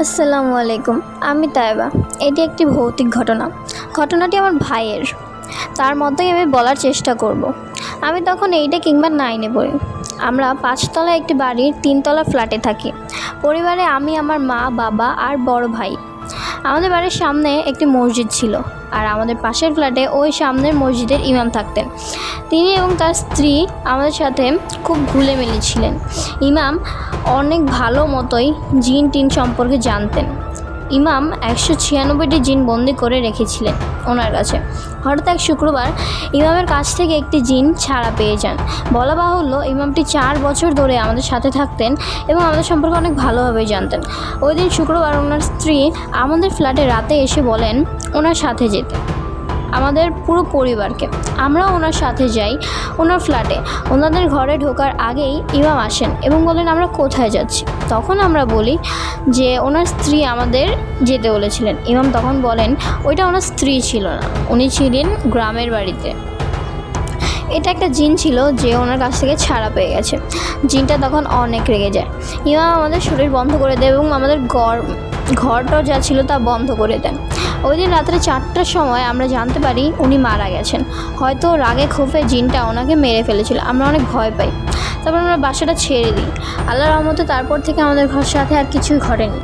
আসসালামু আলাইকুম। আমি তায়েবা। এটি একটি ভৌতিক ঘটনাটি আমার ভাইয়ের। তার মতোই আমি বলার চেষ্টা করব। আমি তখন 8 কিংবা 9 পড়ি। আমরা 5 তলা একটি বাড়ির 3 তলা ফ্ল্যাটে থাকি। পরিবারে আমি, আমার মা, বাবা আর বড় ভাই। আমাদের বাড়ির সামনে একটি মসজিদ ছিল, আর আমাদের পাশের ফ্ল্যাটে ওই সামনের মসজিদের ইমাম থাকতেন। তিনি এবং তার স্ত্রী আমাদের সাথে খুব ঘুলেমিলে ছিলেন। ইমাম অনেক ভালো মতোই জিন টিন সম্পর্কে জানতেন। ইমাম 196টি জিন বন্দি করে রেখেছিলেন ওনার কাছে। হঠাৎ এক শুক্রবার ইমামের কাছ থেকে একটি জিন ছাড়া পেয়ে যান। বলা বাহুল্য, ইমামটি 4 বছর ধরে আমাদের সাথে থাকতেন এবং আমাদের সম্পর্কে অনেক ভালোভাবেই জানতেন। ওই দিন শুক্রবার ওনার স্ত্রী আমাদের ফ্ল্যাটে রাতে এসে বলেন ওনার সাথে যেতে, আমাদের পুরো পরিবারকে। আমরাও ওনার সাথে যাই ওনার ফ্ল্যাটে। ওনাদের ঘরে ঢোকার আগেই ইমাম আসেন এবং বলেন আমরা কোথায় যাচ্ছি। তখন আমরা বলি যে ওনার স্ত্রী আমাদের যেতে বলেছিলেন। ইমাম তখন বলেন ওইটা ওনার স্ত্রী ছিল না, উনি ছিলেন গ্রামের বাড়িতে। এটা একটা জিন ছিল যে ওনার কাছ থেকে ছাড়া পেয়ে গেছে। জিনটা তখন অনেক রেগে যায়। ইমাম আমাদের শরীর বন্ধ করে দেয় এবং আমাদের ঘরটা যা ছিল তা বন্ধ করে দেন। ওই দিন রাত্রে 4টার সময় আমরা জানতে পারি উনি মারা গেছেন। হয়তো রাগে ক্ষোভে জিনটা ওনাকে মেরে ফেলেছিল। আমরা অনেক ভয় পাই। তারপর আমরা বাসাটা ছেড়ে দিই। আল্লাহর রহমতে তারপর থেকে আমাদের ঘর সাথে আর কিছুই ঘটেনি।